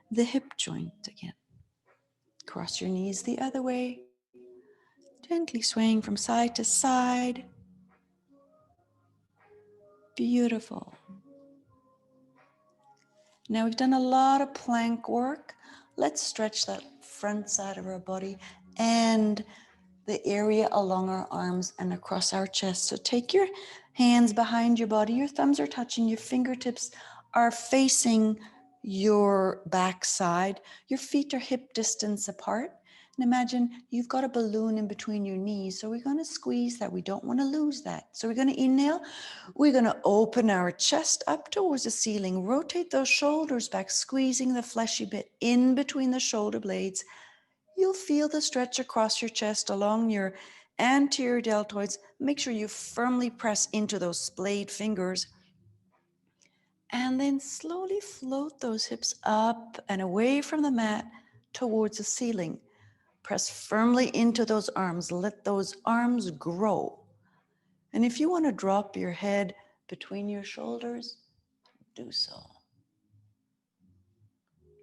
S1: the hip joint again. Cross your knees the other way, gently swaying from side to side. Beautiful. Now we've done a lot of plank work. Let's stretch that front side of our body and the area along our arms and across our chest. So take your hands behind your body. Your thumbs are touching. Your fingertips are facing your backside. Your feet are hip distance apart. And imagine you've got a balloon in between your knees. So we're going to squeeze that. We don't want to lose that. So we're going to inhale. We're going to open our chest up towards the ceiling. Rotate those shoulders back, squeezing the fleshy bit in between the shoulder blades. You'll feel the stretch across your chest along your anterior deltoids. Make sure you firmly press into those splayed fingers. And then slowly float those hips up and away from the mat towards the ceiling. Press firmly into those arms. Let those arms grow. And if you want to drop your head between your shoulders, do so.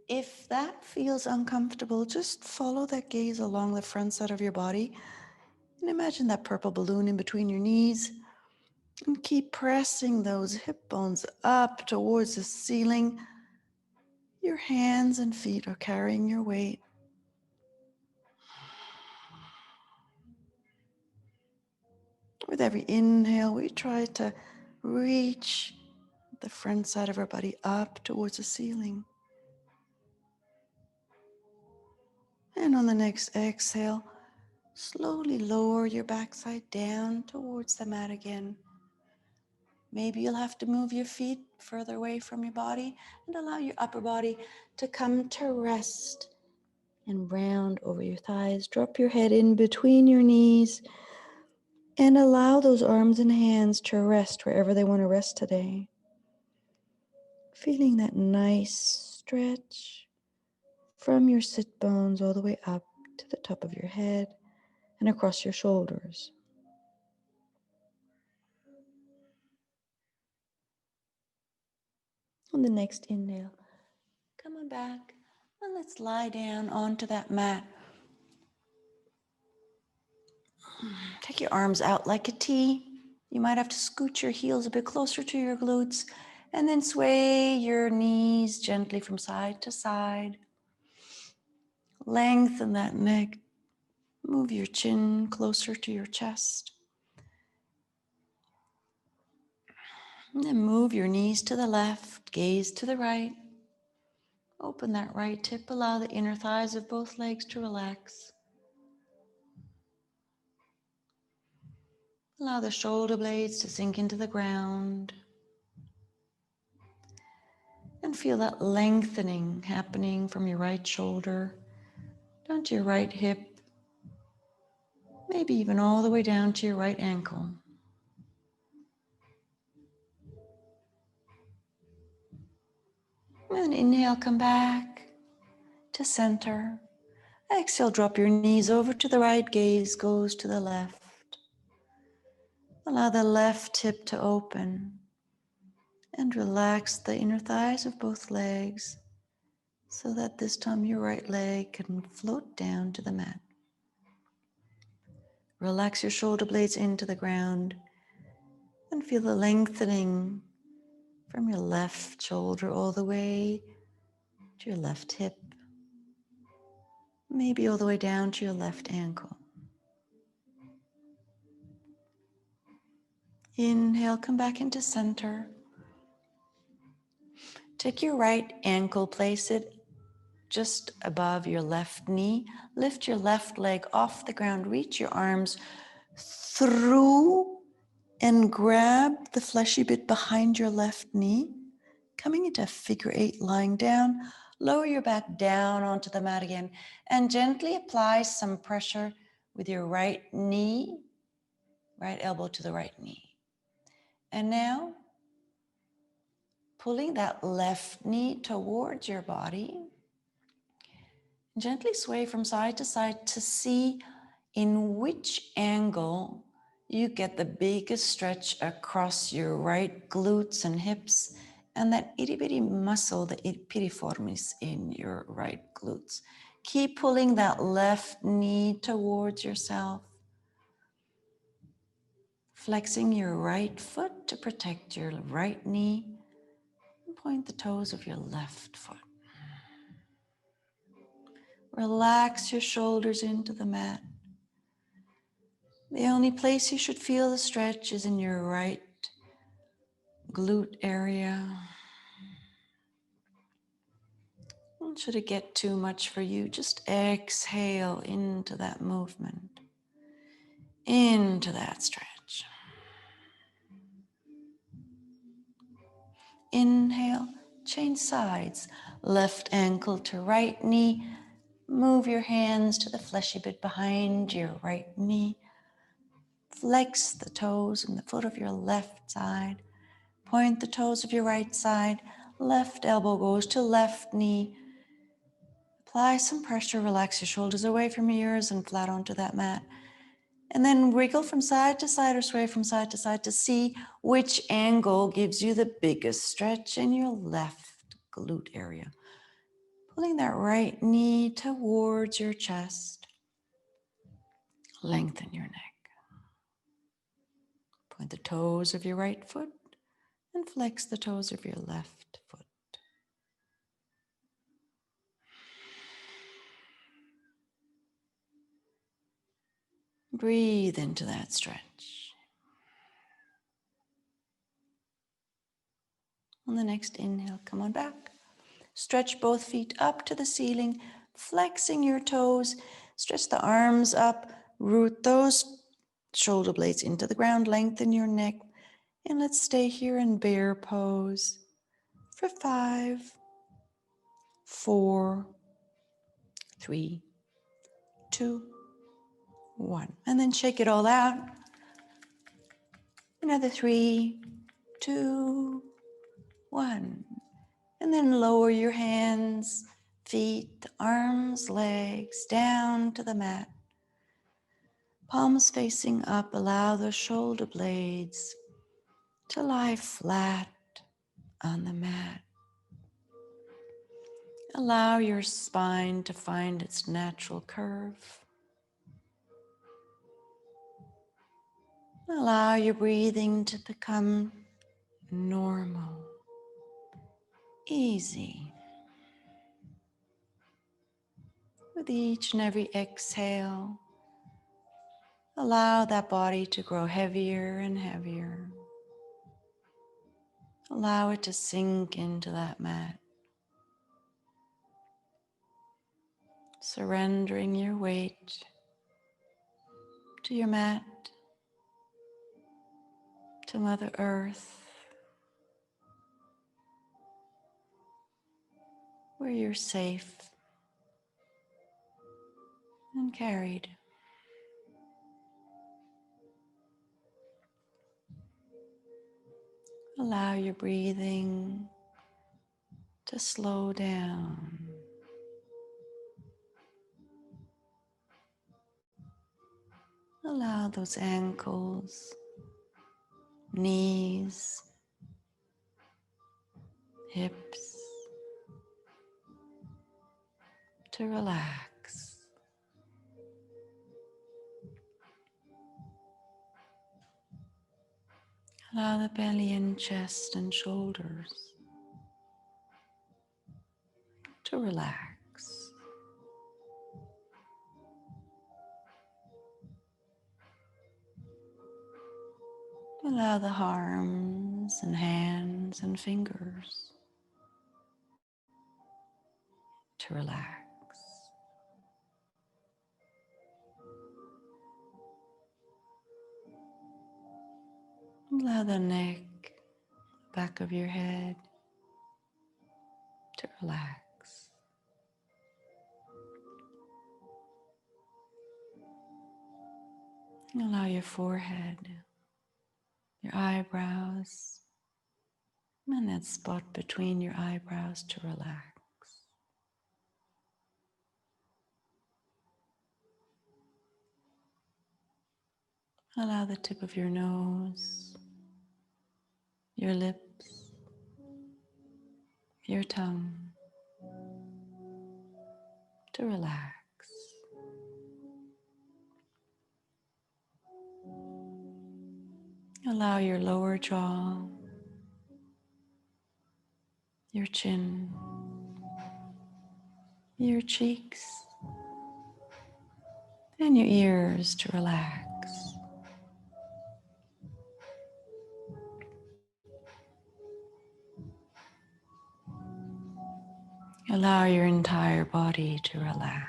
S1: If that feels uncomfortable, just follow that gaze along the front side of your body. And imagine that purple balloon in between your knees. And keep pressing those hip bones up towards the ceiling. Your hands and feet are carrying your weight. With every inhale, we try to reach the front side of our body up towards the ceiling. And on the next exhale, slowly lower your backside down towards the mat again. Maybe you'll have to move your feet further away from your body and allow your upper body to come to rest and round over your thighs. Drop your head in between your knees and allow those arms and hands to rest wherever they want to rest today. Feeling that nice stretch from your sit bones all the way up to the top of your head and across your shoulders. On the next inhale, come on back And let's lie down onto that mat. Take your arms out like a T. You might have to scoot your heels a bit closer to your glutes and then sway your knees gently from side to side. Lengthen that neck. Move your chin closer to your chest. And then move your knees to the left, gaze to the right. Open that right hip. Allow the inner thighs of both legs to relax. Allow the shoulder blades to sink into the ground. And feel that lengthening happening from your right shoulder down to your right hip, maybe even all the way down to your right ankle. And inhale, come back to center. Exhale, drop your knees over to the right, gaze goes to the left. Allow the left hip to open and relax the inner thighs of both legs so that this time your right leg can float down to the mat. Relax your shoulder blades into the ground and feel the lengthening from your left shoulder all the way to your left hip, maybe all the way down to your left ankle. Inhale, come back into center. Take your right ankle, place it just above your left knee. Lift your left leg off the ground. Reach your arms through and grab the fleshy bit behind your left knee. Coming into figure 8, lying down. Lower your back down onto the mat again and gently apply some pressure with your right knee, right elbow to the right knee. And now, pulling that left knee towards your body, gently sway from side to see in which angle you get the biggest stretch across your right glutes and hips and that itty bitty muscle, the piriformis in your right glutes. Keep pulling that left knee towards yourself, flexing your right foot to protect your right knee, and point the toes of your left foot. Relax your shoulders into the mat. The only place you should feel the stretch is in your right glute area. And should it get too much for you, just exhale into that movement, into that stretch. Inhale, change sides, left ankle to right knee. Move your hands to the fleshy bit behind your right knee. Flex the toes and the foot of your left side. Point the toes of your right side. Left elbow goes to left knee. Apply some pressure, relax your shoulders away from your ears and flat onto that mat. And then wriggle from side to side or sway from side to see which angle gives you the biggest stretch in your left glute area. Pulling that right knee towards your chest. Lengthen your neck. Point the toes of your right foot and flex the toes of your left foot. Breathe into that stretch. On the next inhale, come on back. Stretch both feet up to the ceiling, flexing your toes. Stretch the arms up, root those shoulder blades into the ground, lengthen your neck. And let's stay here in bear pose for 5, 4, 3, 2, 1. And then shake it all out. Another 3, 2, 1. And then lower your hands, feet, arms, legs down to the mat. Palms facing up, allow the shoulder blades to lie flat on the mat. Allow your spine to find its natural curve. Allow your breathing to become normal, easy. With each and every exhale, allow that body to grow heavier and heavier. Allow it to sink into that mat. Surrendering your weight to your mat, to Mother Earth, where you're safe and carried. Allow your breathing to slow down. Allow those ankles, knees, hips to relax. Allow the belly and chest and shoulders to relax. Allow the arms and hands and fingers to relax. Allow the neck, back of your head to relax. Allow your forehead, your eyebrows, and that spot between your eyebrows to relax. Allow the tip of your nose, your lips, your tongue to relax. Allow your lower jaw, your chin, your cheeks, and your ears to relax. Allow your entire body to relax.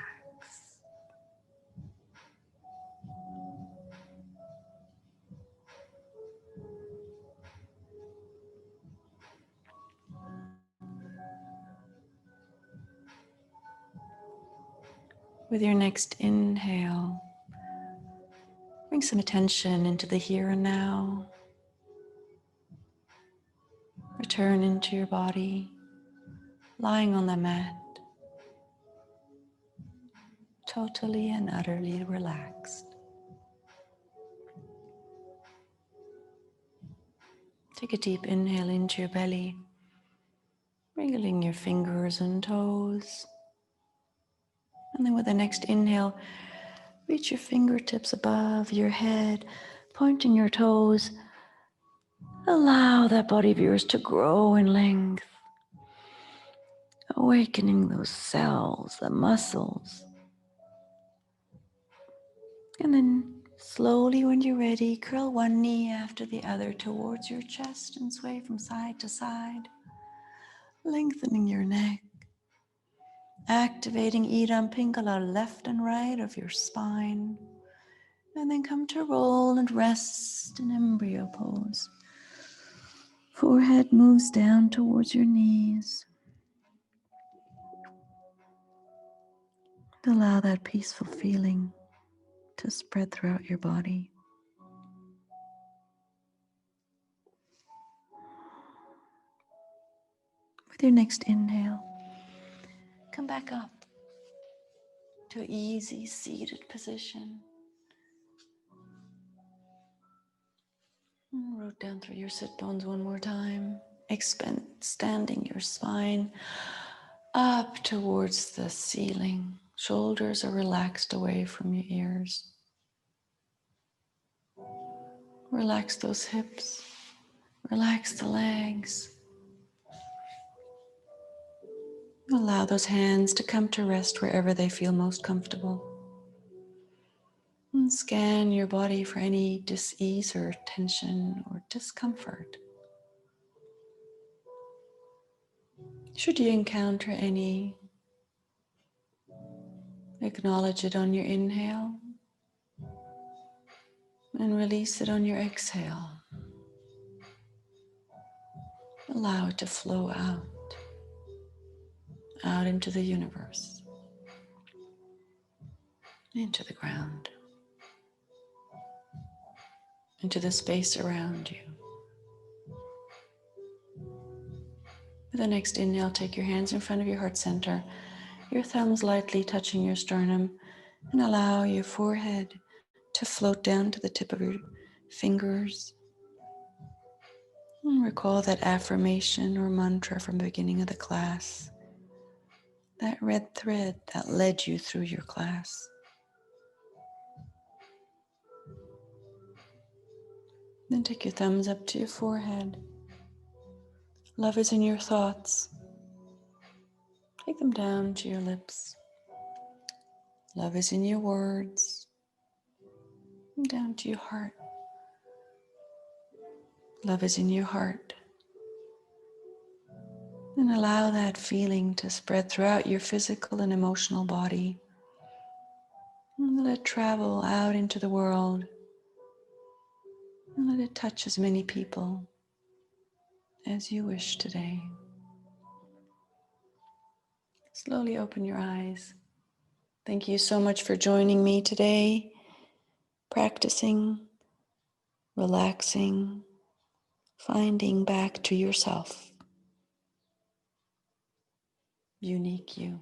S1: With your next inhale, bring some attention into the here and now. Return into your body, lying on the mat, totally and utterly relaxed. Take a deep inhale into your belly, wriggling your fingers and toes. And then with the next inhale, reach your fingertips above your head, pointing your toes. Allow that body of yours to grow in length, awakening those cells, the muscles. And then slowly, when you're ready, curl one knee after the other towards your chest and sway from side to side, lengthening your neck, activating Idam Pingala left and right of your spine. And then come to roll and rest in embryo pose. Forehead moves down towards your knees. Allow that peaceful feeling to spread throughout your body. With your next inhale, come back up to an easy seated position. And root down through your sit bones one more time, expanding your spine, up towards the ceiling. Shoulders are relaxed away from your ears. Relax those hips. Relax the legs. Allow those hands to come to rest wherever they feel most comfortable. And scan your body for any dis-ease or tension or discomfort. Should you encounter any, acknowledge it on your inhale and release it on your exhale. Allow it to flow out into the universe, into the ground, into the space around you. With the next inhale, take your hands in front of your heart center, your thumbs lightly touching your sternum, and allow your forehead to float down to the tip of your fingers. And recall that affirmation or mantra from the beginning of the class, that red thread that led you through your class. Then take your thumbs up to your forehead. Love is in your thoughts. Take them down to your lips. Love is in your words. And down to your heart. Love is in your heart. And allow that feeling to spread throughout your physical and emotional body. And let it travel out into the world. And let it touch as many people as you wish today. Slowly open your eyes. Thank you so much for joining me today, practicing, relaxing, finding back to yourself. Unique you.